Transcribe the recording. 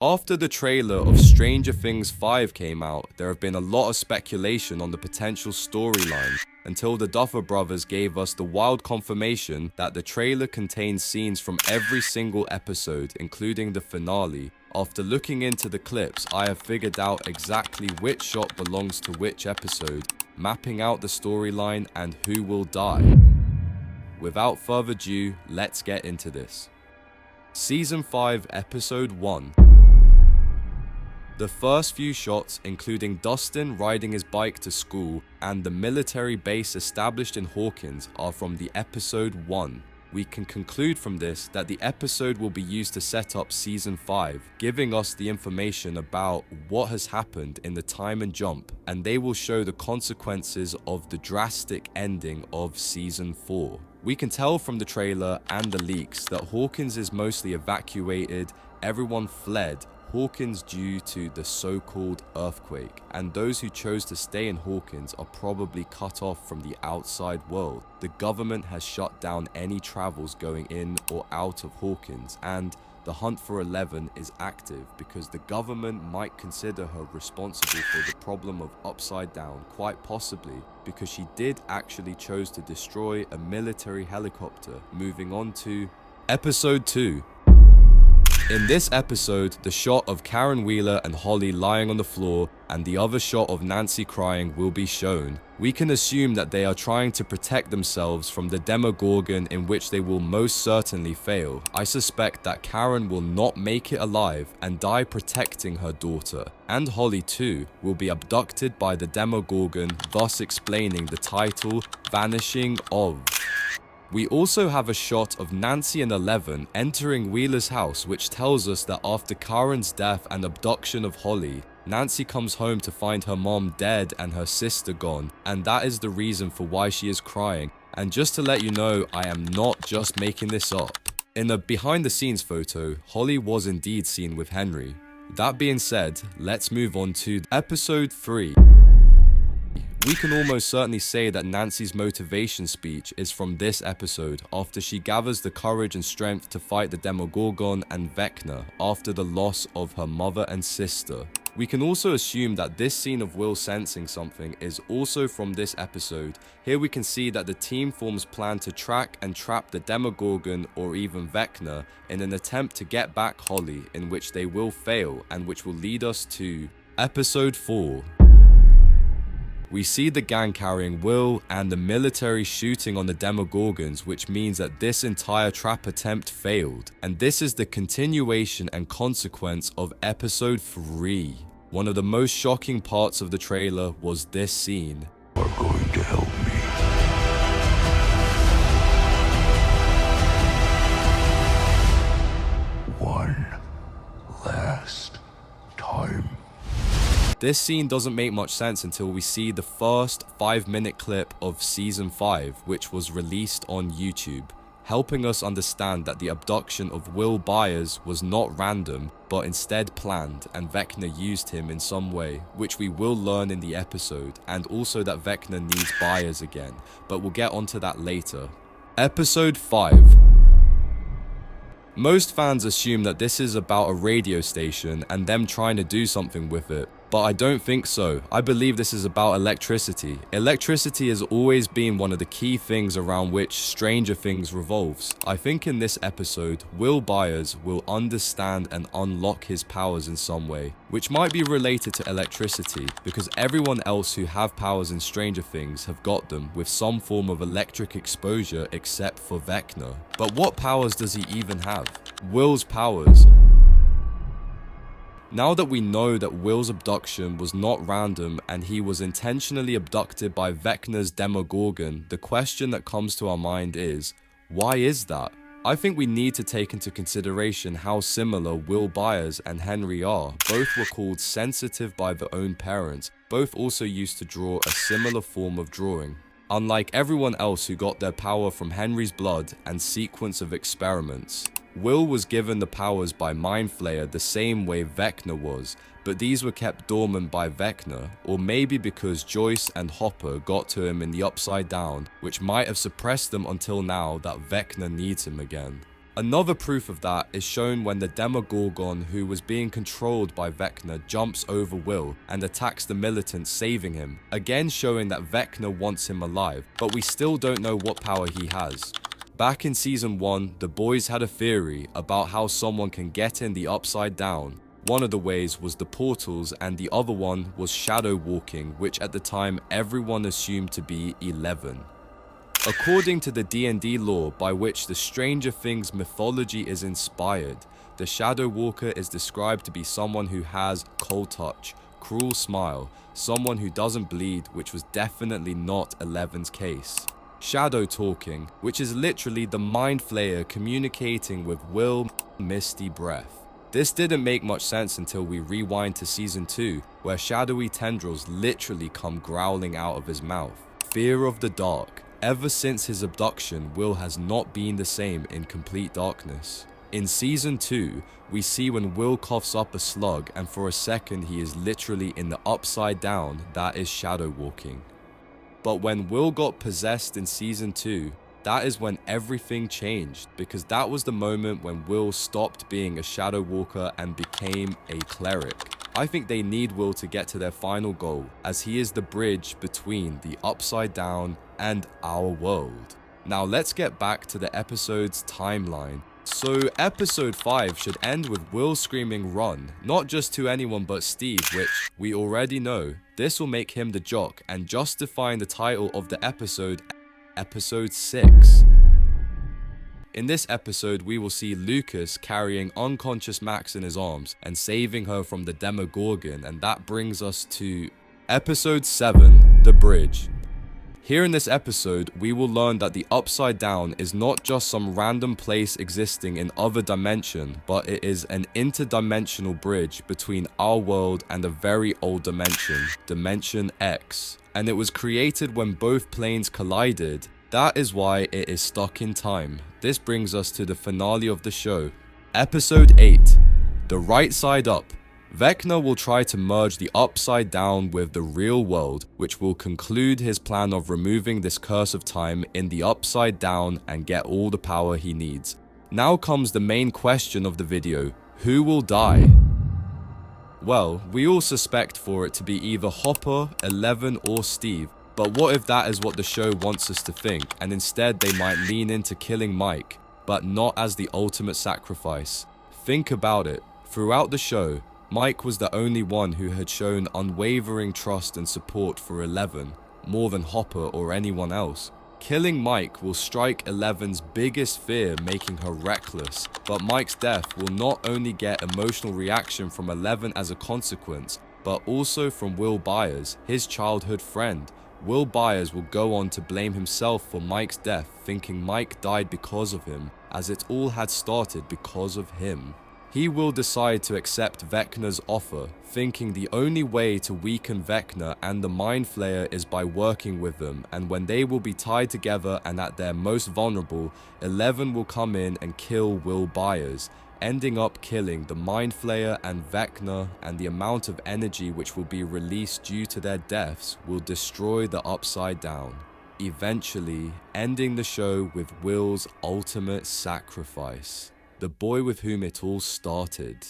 After the trailer of Stranger Things 5 came out, there have been a lot of speculation on the potential storyline, until the Duffer Brothers gave us the wild confirmation that the trailer contains scenes from every single episode, including the finale. After looking into the clips, I have figured out exactly which shot belongs to which episode, mapping out the storyline and who will die. Without further ado, let's get into this. Season 5, Episode 1. The first few shots, including Dustin riding his bike to school and the military base established in Hawkins, are from the Episode 1. We can conclude from this that the episode will be used to set up Season 5, giving us the information about what has happened in the time and jump, and they will show the consequences of the drastic ending of Season 4. We can tell from the trailer and the leaks that Hawkins is mostly evacuated, everyone fled Hawkins due to the so-called earthquake, and those who chose to stay in Hawkins are probably cut off from the outside world. The government has shut down any travels going in or out of Hawkins, and the hunt for Eleven is active because the government might consider her responsible for the problem of Upside Down, quite possibly because she did actually chose to destroy a military helicopter. Moving on to Episode 2. In this episode, the shot of Karen Wheeler and Holly lying on the floor and the other shot of Nancy crying will be shown. We can assume that they are trying to protect themselves from the Demogorgon, in which they will most certainly fail. I suspect that Karen will not make it alive and die protecting her daughter, and Holly too will be abducted by the Demogorgon, thus explaining the title Vanishing of. We also have a shot of Nancy and Eleven entering Wheeler's house, which tells us that after Karen's death and abduction of Holly, Nancy comes home to find her mom dead and her sister gone, and that is the reason for why she is crying. And just to let you know, I am not just making this up. In a behind the scenes photo, Holly was indeed seen with Henry. That being said, let's move on to Episode 3. We can almost certainly say that Nancy's motivation speech is from this episode, after she gathers the courage and strength to fight the Demogorgon and Vecna after the loss of her mother and sister. We can also assume that this scene of Will sensing something is also from this episode. Here we can see that the team forms plan to track and trap the Demogorgon or even Vecna in an attempt to get back Holly, in which they will fail and which will lead us to Episode 4. We see the gang carrying Will and the military shooting on the Demogorgons, which means that this entire trap attempt failed. And this is the continuation and consequence of Episode 3. One of the most shocking parts of the trailer was this scene. You are going to help me. One last time. This scene doesn't make much sense until we see the first 5-minute clip of Season 5, which was released on YouTube, helping us understand that the abduction of Will Byers was not random, but instead planned, and Vecna used him in some way, which we will learn in the episode, and also that Vecna needs Byers again, but we'll get onto that later. Episode 5. Most fans assume that this is about a radio station and them trying to do something with it, but I don't think so. I believe this is about electricity. Electricity has always been one of the key things around which Stranger Things revolves. I think in this episode, Will Byers will understand and unlock his powers in some way, which might be related to electricity, because everyone else who have powers in Stranger Things have got them with some form of electric exposure except for Vecna. But what powers does he even have? Will's powers. Now that we know that Will's abduction was not random and he was intentionally abducted by Vecna's Demogorgon, the question that comes to our mind is, why is that? I think we need to take into consideration how similar Will Byers and Henry are. Both were called sensitive by their own parents. Both also used to draw a similar form of drawing. Unlike everyone else who got their power from Henry's blood and sequence of experiments, Will was given the powers by Mind Flayer the same way Vecna was, but these were kept dormant by Vecna, or maybe because Joyce and Hopper got to him in the Upside Down, which might have suppressed them until now that Vecna needs him again. Another proof of that is shown when the Demogorgon who was being controlled by Vecna jumps over Will and attacks the militants, saving him, again showing that Vecna wants him alive, but we still don't know what power he has. Back in season 1, the boys had a theory about how someone can get in the Upside Down. One of the ways was the portals and the other one was shadow walking, which at the time everyone assumed to be 11. According to the D&D lore by which the Stranger Things mythology is inspired, the Shadow Walker is described to be someone who has cold touch, cruel smile, someone who doesn't bleed, which was definitely not 11's case. Shadow talking, which is literally the Mind Flayer communicating with Will Misty Breath. This didn't make much sense until we rewind to season 2, where shadowy tendrils literally come growling out of his mouth. Fear of the dark. Ever since his abduction, Will has not been the same in complete darkness. In season 2, we see when Will coughs up a slug and for a second he is literally in the Upside Down, that is shadow walking. But when Will got possessed in season 2, that is when everything changed, because that was the moment when Will stopped being a shadow walker and became a cleric. I think they need Will to get to their final goal, as he is the bridge between the Upside Down and our world. Now let's get back to the episode's timeline. So episode 5 should end with Will screaming run, not just to anyone but Steve, which we already know. This will make him the jock and justifying the title of the episode, episode 6. In this episode, we will see Lucas carrying unconscious Max in his arms and saving her from the Demogorgon, and that brings us to episode 7, The Bridge. Here in this episode, we will learn that the Upside Down is not just some random place existing in other dimension, but it is an interdimensional bridge between our world and a very old dimension, Dimension X. And it was created when both planes collided. That is why it is stuck in time. This brings us to the finale of the show. Episode 8, The Right Side Up. Vecna will try to merge the Upside Down with the real world, which will conclude his plan of removing this curse of time in the Upside Down and get all the power he needs. Now comes the main question of the video: who will die? Well, we all suspect for it to be either Hopper, 11 or Steve, but what if that is what the show wants us to think, and instead they might lean into killing Mike, but not as the ultimate sacrifice? Think about it. Throughout the show, Mike was the only one who had shown unwavering trust and support for 11, more than Hopper or anyone else. Killing Mike will strike 11's biggest fear, making her reckless, but Mike's death will not only get emotional reaction from 11 as a consequence, but also from Will Byers, his childhood friend. Will Byers will go on to blame himself for Mike's death, thinking Mike died because of him, as it all had started because of him. He will decide to accept Vecna's offer, thinking the only way to weaken Vecna and the Mind Flayer is by working with them, and when they will be tied together and at their most vulnerable, 11 will come in and kill Will Byers, ending up killing the Mind Flayer and Vecna, and the amount of energy which will be released due to their deaths will destroy the Upside Down, eventually ending the show with Will's ultimate sacrifice, the boy with whom it all started.